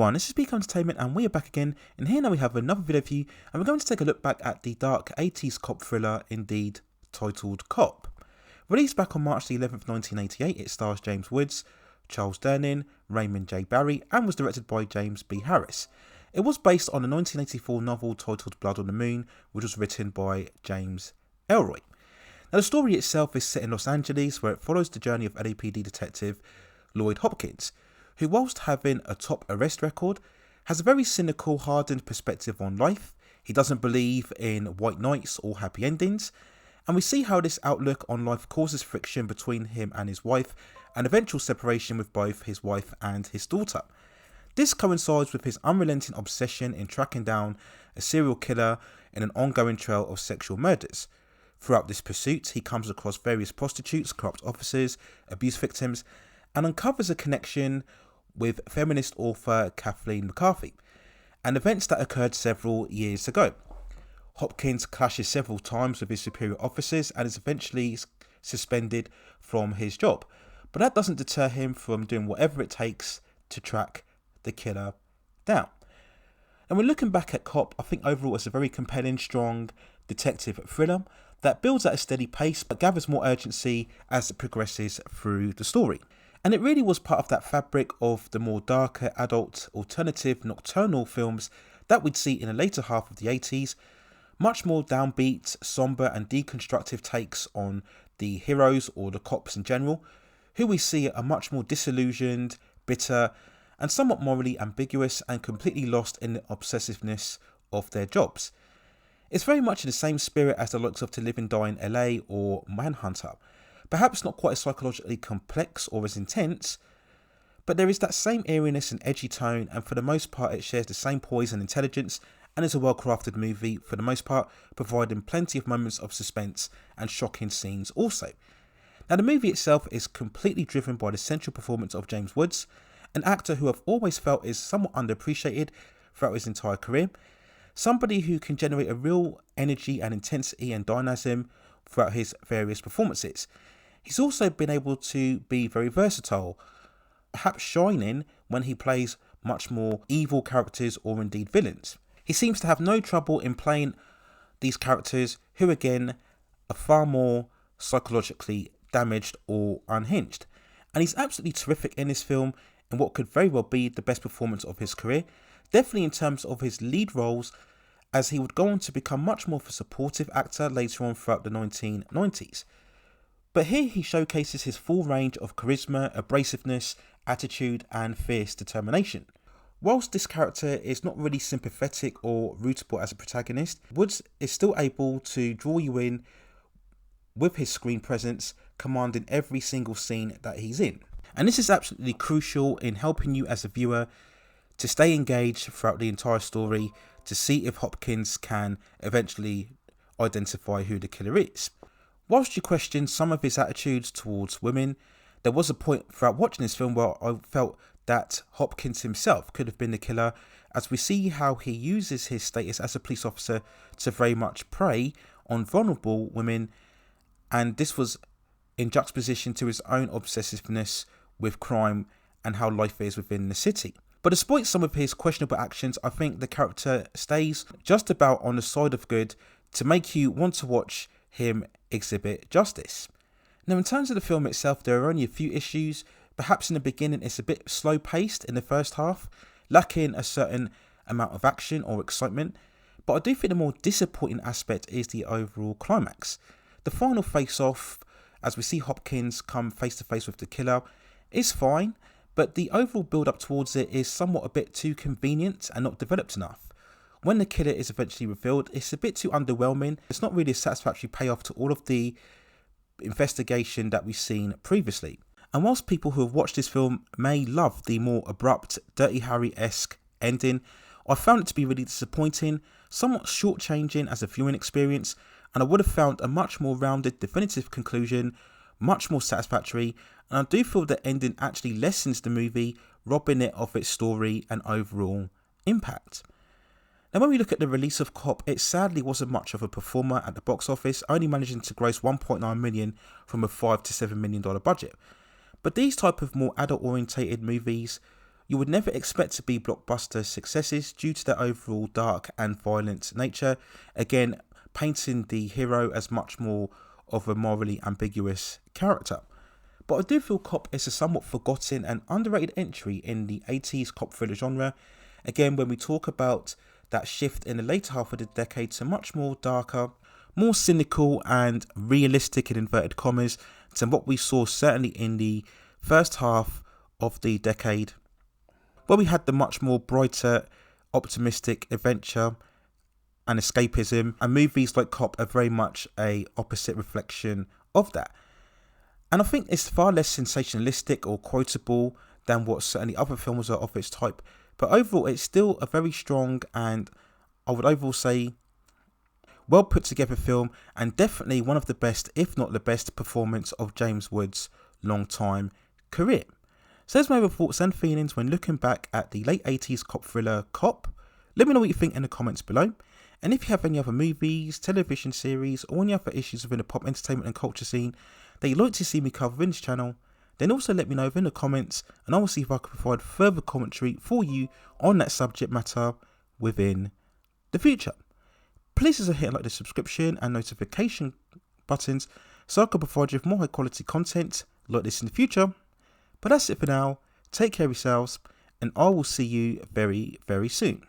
everyone, this is Beacon Entertainment and we are back again, and here now we have another video for you, and we're going to take a look back at the dark 80s cop thriller, indeed titled Cop. Released back on March the 11th 1988, it stars James Woods, Charles Durnin, Raymond J. Barry, and was directed by James B. Harris. It was based on a 1984 novel titled Blood on the Moon, which was written by James Elroy. Now the story itself is set in Los Angeles, where it follows the journey of LAPD detective Lloyd Hopkins, who, whilst having a top arrest record, has a very cynical, hardened perspective on life. He doesn't believe in white knights or happy endings, and we see how this outlook on life causes friction between him and his wife, and eventual separation with both his wife and his daughter. This coincides with his unrelenting obsession in tracking down a serial killer in an ongoing trail of sexual murders. Throughout this pursuit, he comes across various prostitutes, corrupt officers, abuse victims, and uncovers a connection with feminist author Kathleen McCarthy, and events that occurred several years ago. Hopkins clashes several times with his superior officers and is eventually suspended from his job, but that doesn't deter him from doing whatever it takes to track the killer down. And when looking back at Cop, I think overall it's a very compelling, strong detective thriller that builds at a steady pace but gathers more urgency as it progresses through the story. And it really was part of that fabric of the more darker, adult, alternative, nocturnal films that we'd see in the later half of the 80s. Much more downbeat, sombre and deconstructive takes on the heroes or the cops in general, who we see are much more disillusioned, bitter, and somewhat morally ambiguous and completely lost in the obsessiveness of their jobs. It's very much in the same spirit as the likes of To Live and Die in LA or Manhunter. Perhaps not quite as psychologically complex or as intense, but there is that same eeriness and edgy tone, and for the most part it shares the same poise and intelligence, and is a well crafted movie for the most part, providing plenty of moments of suspense and shocking scenes also. Now the movie itself is completely driven by the central performance of James Woods, an actor who I've always felt is somewhat underappreciated throughout his entire career, somebody who can generate a real energy and intensity and dynamism throughout his various performances. He's also been able to be very versatile, perhaps shining when he plays much more evil characters or indeed villains. He seems to have no trouble in playing these characters who again are far more psychologically damaged or unhinged. And he's absolutely terrific in this film in what could very well be the best performance of his career, definitely in terms of his lead roles, as he would go on to become much more of a supportive actor later on throughout the 1990s. But here he showcases his full range of charisma, abrasiveness, attitude and fierce determination. Whilst this character is not really sympathetic or rootable as a protagonist, Woods is still able to draw you in with his screen presence, commanding every single scene that he's in. And this is absolutely crucial in helping you as a viewer to stay engaged throughout the entire story, to see if Hopkins can eventually identify who the killer is. Whilst you question some of his attitudes towards women, there was a point throughout watching this film where I felt that Hopkins himself could have been the killer, as we see how he uses his status as a police officer to very much prey on vulnerable women, and this was in juxtaposition to his own obsessiveness with crime and how life is within the city. But despite some of his questionable actions, I think the character stays just about on the side of good to make you want to watch him exhibit justice. Now in terms of the film itself, there are only a few issues. Perhaps in the beginning it's a bit slow paced in the first half, lacking a certain amount of action or excitement, but I do think the more disappointing aspect is the overall climax. The final face off, as we see Hopkins come face to face with the killer, is fine, but the overall build up towards it is somewhat a bit too convenient and not developed enough. When the killer is eventually revealed, it's a bit too underwhelming. It's not really a satisfactory payoff to all of the investigation that we've seen previously. And whilst people who have watched this film may love the more abrupt, Dirty Harry-esque ending, I found it to be really disappointing, somewhat short-changing as a viewing experience, and I would have found a much more rounded, definitive conclusion much more satisfactory, and I do feel the ending actually lessens the movie, robbing it of its story and overall impact. Now when we look at the release of Cop, it sadly wasn't much of a performer at the box office, only managing to gross $1.9 million from a $5 to $7 million budget. But these type of more adult orientated movies you would never expect to be blockbuster successes due to their overall dark and violent nature, again painting the hero as much more of a morally ambiguous character. But I do feel Cop is a somewhat forgotten and underrated entry in the 80s cop thriller genre. Again, when we talk about that shift in the later half of the decade to much more darker, more cynical and realistic in inverted commas than what we saw certainly in the first half of the decade, where we had the much more brighter, optimistic adventure and escapism, and movies like Cop are very much a opposite reflection of that. And I think it's far less sensationalistic or quotable than what certainly other films are of its type, but overall it's still a very strong and, I would overall say, well put together film, and definitely one of the best, if not the best, performance of James Wood's long time career. So there's my other thoughts and feelings when looking back at the late 80s cop thriller Cop. Let me know what you think in the comments below. And if you have any other movies, television series, or any other issues within the pop entertainment and culture scene that you'd like to see me cover in this channel, then also let me know within the comments, and I will see if I can provide further commentary for you on that subject matter within the future. Please also hit like the subscription and notification buttons so I can provide you with more high quality content like this in the future. But that's it for now. Take care of yourselves, and I will see you very, very soon.